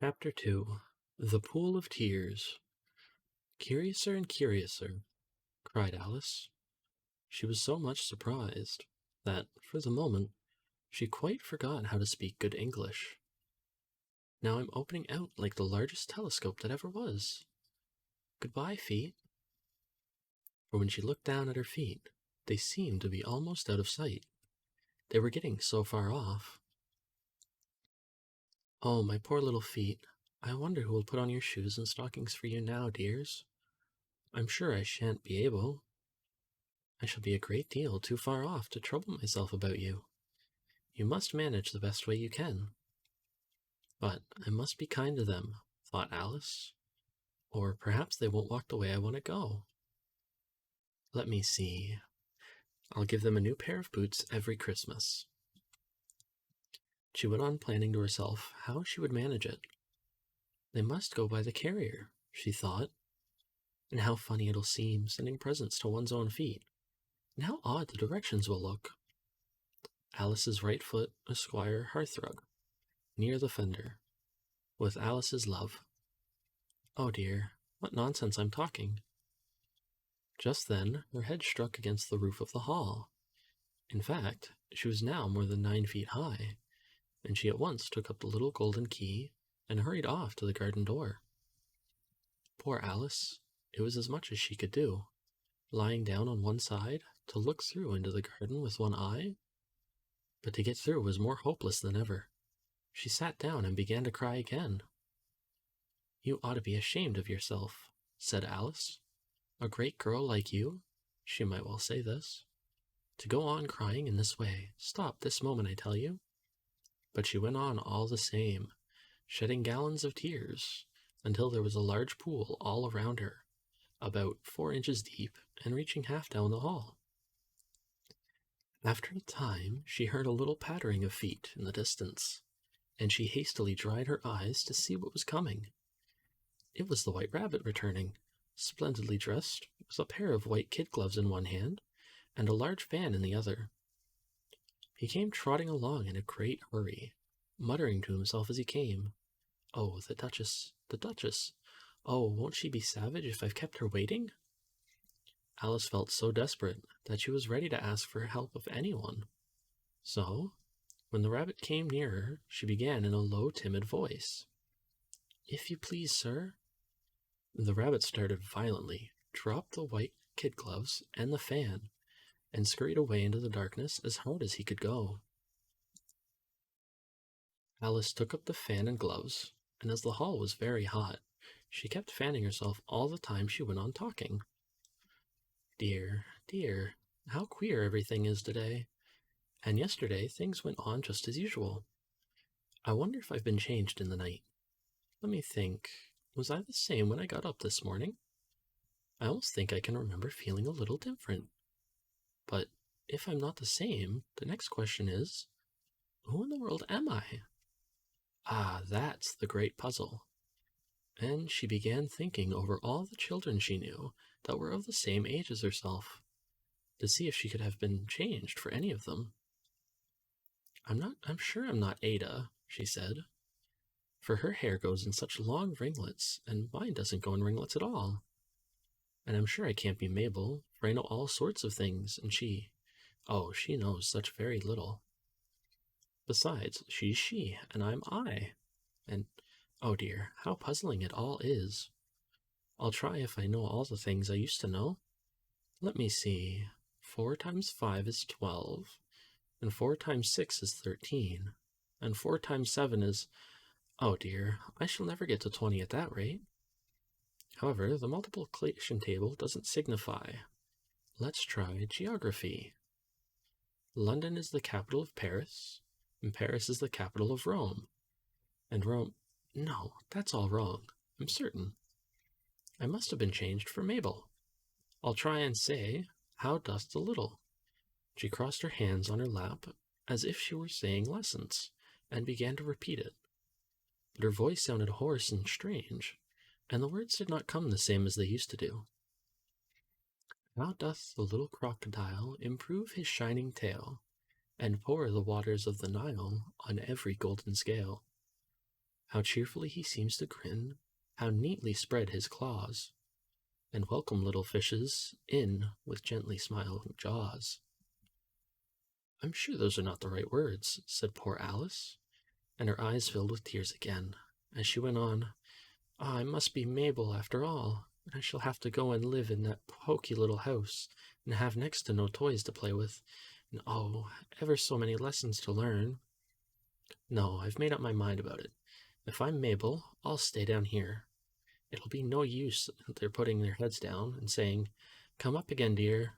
Chapter 2. The Pool of Tears. Curiouser and curiouser, cried Alice. She was so much surprised that, for the moment, she quite forgot how to speak good English. Now I'm opening out like the largest telescope that ever was. Goodbye, feet. For when she looked down at her feet, they seemed to be almost out of sight. They were getting so far off. Oh, my poor little feet. I wonder who will put on your shoes and stockings for you now, dears. I'm sure I shan't be able. I shall be a great deal too far off to trouble myself about you. You must manage the best way you can. But I must be kind to them, thought Alice, or perhaps they won't walk the way I want to go. Let me see. I'll give them a new pair of boots every Christmas. She went on planning to herself how she would manage it. They must go by the carrier, she thought. And how funny it'll seem sending presents to one's own feet. And how odd the directions will look. Alice's right foot, Esquire hearthrug, near the fender, with Alice's love. Oh dear, what nonsense I'm talking. Just then, her head struck against the roof of the hall. In fact, she was now more than 9 feet high, and she at once took up the little golden key and hurried off to the garden door. Poor Alice, it was as much as she could do, lying down on one side to look through into the garden with one eye. But to get through was more hopeless than ever. She sat down and began to cry again. You ought to be ashamed of yourself, said Alice. A great girl like you, she might well say this, to go on crying in this way. Stop this moment, I tell you. But she went on all the same, shedding gallons of tears, until there was a large pool all around her, about 4 inches deep and reaching half down the hall. After a time, she heard a little pattering of feet in the distance, and she hastily dried her eyes to see what was coming. It was the White Rabbit returning, splendidly dressed, with a pair of white kid gloves in one hand and a large fan in the other. He came trotting along in a great hurry, muttering to himself as he came, Oh, the Duchess, the Duchess! Oh, won't she be savage if I've kept her waiting? Alice felt so desperate that she was ready to ask for help of anyone. So, when the rabbit came nearer, she began in a low, timid voice. If you please, sir. The rabbit started violently, dropped the white kid gloves and the fan, and scurried away into the darkness as hard as he could go. Alice took up the fan and gloves, and as the hall was very hot, she kept fanning herself all the time she went on talking. Dear, dear, how queer everything is today. And yesterday things went on just as usual. I wonder if I've been changed in the night. Let me think. Was I the same when I got up this morning? I almost think I can remember feeling a little different. But if I'm not the same, the next question is, who in the world am I? Ah, that's the great puzzle. And she began thinking over all the children she knew that were of the same age as herself, to see if she could have been changed for any of them. I'm sure I'm not Ada, she said, for her hair goes in such long ringlets, and mine doesn't go in ringlets at all. And I'm sure I can't be Mabel, for I know all sorts of things, and she knows such very little. Besides, she's she, and I'm I. And, oh dear, how puzzling it all is. I'll try if I know all the things I used to know. Let me see. 4 times 5 is 12, and 4 times 6 is 13, and 4 times 7 is... Oh dear, I shall never get to 20 at that rate. However, the multiplication table doesn't signify. Let's try geography. London is the capital of Paris, and Paris is the capital of Rome. And Rome... No, that's all wrong, I'm certain. I must have been changed for Mabel. I'll try and say, how doth the little? She crossed her hands on her lap, as if she were saying lessons, and began to repeat it. But her voice sounded hoarse and strange, and the words did not come the same as they used to do. How doth the little crocodile improve his shining tail, and pour the waters of the Nile on every golden scale? How cheerfully he seems to grin, how neatly spread his claws, and welcome little fishes in with gently smiling jaws. I'm sure those are not the right words, said poor Alice, and her eyes filled with tears again, as she went on. Ah, I must be Mabel after all, and I shall have to go and live in that poky little house, and have next to no toys to play with, and oh, ever so many lessons to learn. No, I've made up my mind about it. If I'm Mabel, I'll stay down here. It'll be no use their putting their heads down and saying, Come up again, dear.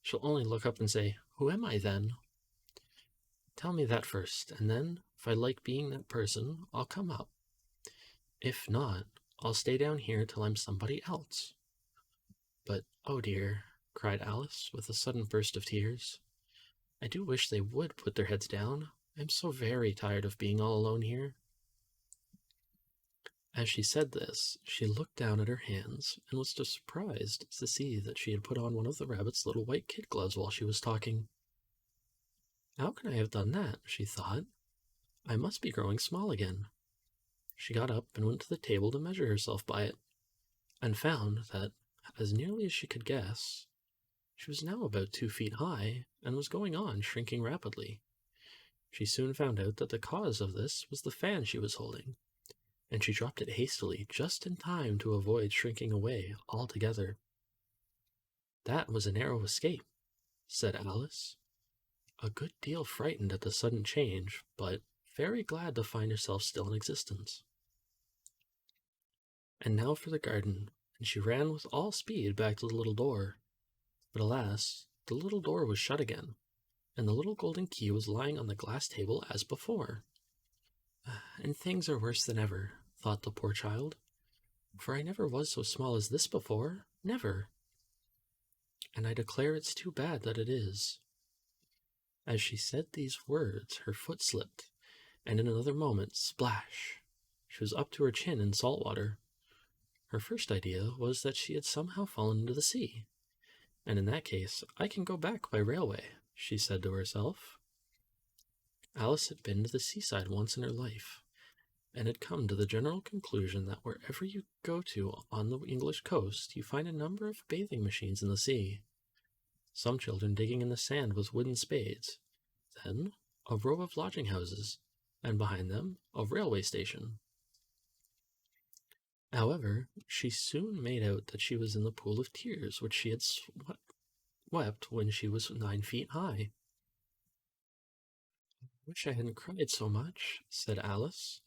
She'll only look up and say, Who am I then? Tell me that first, and then, if I like being that person, I'll come up. If not, I'll stay down here till I'm somebody else. But, oh dear, cried Alice, with a sudden burst of tears, I do wish they would put their heads down. I'm so very tired of being all alone here. As she said this, she looked down at her hands and was surprised to see that she had put on one of the rabbit's little white kid gloves while she was talking. How can I have done that? She thought. I must be growing small again. She got up and went to the table to measure herself by it, and found that, as nearly as she could guess, she was now about 2 feet high and was going on shrinking rapidly. She soon found out that the cause of this was the fan she was holding, and she dropped it hastily just in time to avoid shrinking away altogether. That was a narrow escape, said Alice, a good deal frightened at the sudden change, but very glad to find herself still in existence. And now for the garden, and she ran with all speed back to the little door. But alas, the little door was shut again, and the little golden key was lying on the glass table as before. And things are worse than ever, thought the poor child, for I never was so small as this before, never. And I declare it's too bad that it is. As she said these words, her foot slipped, and in another moment, splash! She was up to her chin in salt water. Her first idea was that she had somehow fallen into the sea, and in that case I can go back by railway, she said to herself. Alice had been to the seaside once in her life, and had come to the general conclusion that wherever you go to on the English coast, you find a number of bathing machines in the sea. Some children digging in the sand with wooden spades, then a row of lodging houses, and behind them a railway station. However, she soon made out that she was in the pool of tears which she had wept when she was 9 feet high. Wish I hadn't cried so much, said Alice,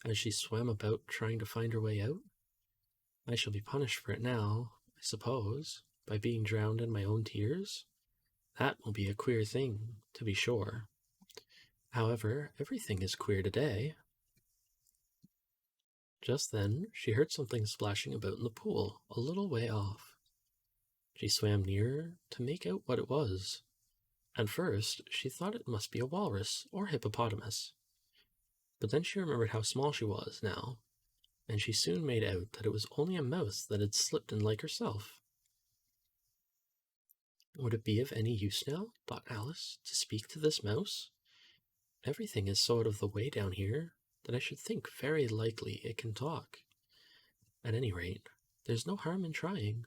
as she swam about trying to find her way out. I shall be punished for it now, I suppose, by being drowned in my own tears. That will be a queer thing, to be sure. However, everything is queer today. Just then she heard something splashing about in the pool, a little way off. She swam nearer to make out what it was. At first she thought it must be a walrus or hippopotamus. But then she remembered how small she was now, and she soon made out that it was only a mouse that had slipped in like herself. Would it be of any use now, thought Alice, to speak to this mouse? Everything is so out of the way down here that I should think very likely it can talk. At any rate, there's no harm in trying.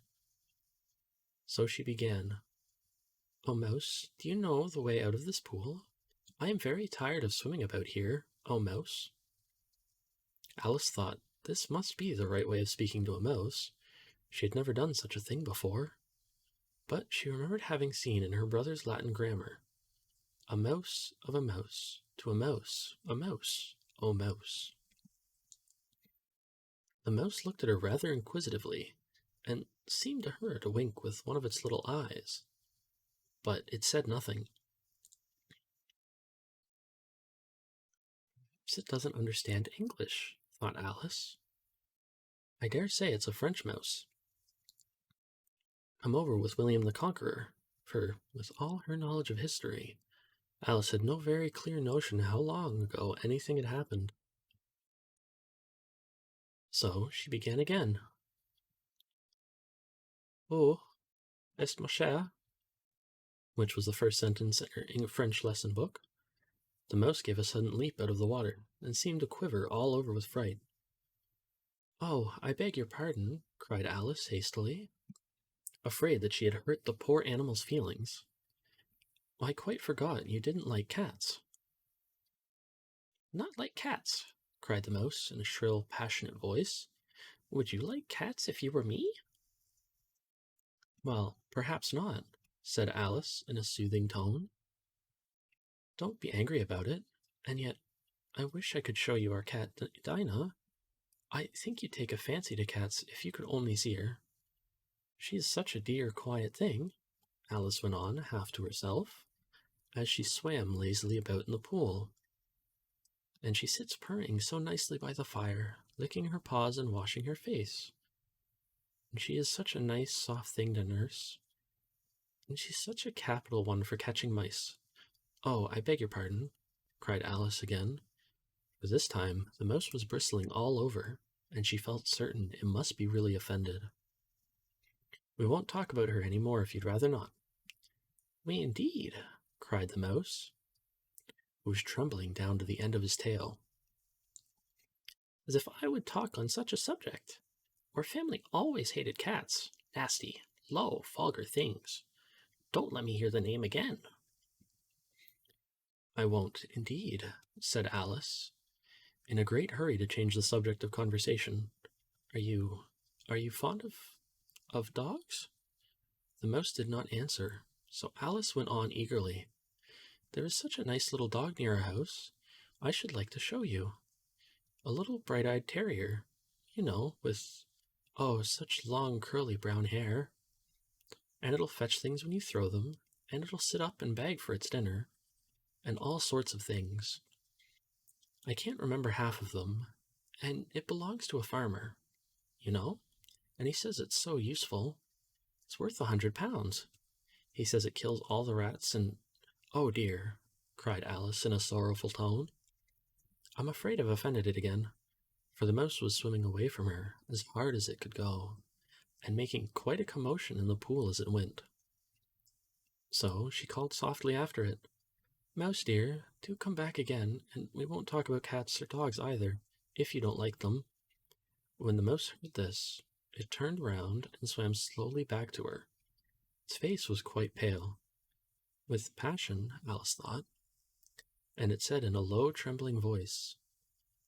So she began. Oh, Mouse, do you know the way out of this pool? I am very tired of swimming about here, oh, Mouse. Alice thought this must be the right way of speaking to a mouse. She had never done such a thing before. But she remembered having seen in her brother's Latin grammar, a mouse of a mouse, to a mouse, oh mouse. The mouse looked at her rather inquisitively, and seemed to her to wink with one of its little eyes. But it said nothing. Perhaps it doesn't understand English, thought Alice. I dare say it's a French mouse, come over with William the Conqueror, for, with all her knowledge of history, Alice had no very clear notion how long ago anything had happened. So she began again. Oh, est ma chère, which was the first sentence in her French lesson book. The mouse gave a sudden leap out of the water, and seemed to quiver all over with fright. Oh, I beg your pardon, cried Alice hastily, afraid that she had hurt the poor animal's feelings. I quite forgot you didn't like cats. Not like cats, cried the mouse in a shrill, passionate voice. Would you like cats if you were me? Well, perhaps not, said Alice in a soothing tone. Don't be angry about it. And yet, I wish I could show you our cat, Dinah. I think you'd take a fancy to cats if you could only see her. She is such a dear, quiet thing, Alice went on, half to herself, as she swam lazily about in the pool. And she sits purring so nicely by the fire, licking her paws and washing her face. And she is such a nice, soft thing to nurse. And she's such a capital one for catching mice. Oh, I beg your pardon, cried Alice again, for this time the mouse was bristling all over, and she felt certain it must be really offended. We won't talk about her any more if you'd rather not. We indeed, cried the mouse, who was trembling down to the end of his tail. As if I would talk on such a subject. Our family always hated cats. Nasty, low, vulgar things. Don't let me hear the name again. I won't, indeed, said Alice, in a great hurry to change the subject of conversation. Are you fond of dogs? The mouse did not answer, so Alice went on eagerly. There is such a nice little dog near our house. I should like to show you. A little bright-eyed terrier, with, oh, such long curly brown hair. And it'll fetch things when you throw them, and it'll sit up and beg for its dinner, and all sorts of things. I can't remember half of them, and it belongs to a farmer, and he says it's so useful. It's worth £100. He says it kills all the rats and... Oh dear, cried Alice in a sorrowful tone. I'm afraid I've offended it again, for the mouse was swimming away from her as hard as it could go, and making quite a commotion in the pool as it went. So she called softly after it, Mouse dear, do come back again, and we won't talk about cats or dogs either, if you don't like them. When the mouse heard this, it turned round and swam slowly back to her. Its face was quite pale, with passion, Alice thought, and it said in a low, trembling voice,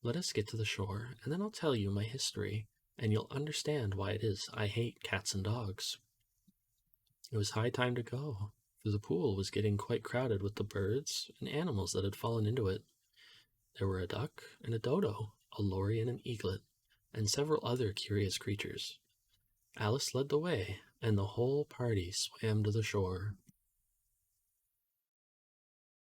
Let us get to the shore, and then I'll tell you my history, and you'll understand why it is I hate cats and dogs. It was high time to go, for the pool was getting quite crowded with the birds and animals that had fallen into it. There were a duck and a dodo, a lory and an eaglet, and several other curious creatures. Alice led the way, and the whole party swam to the shore.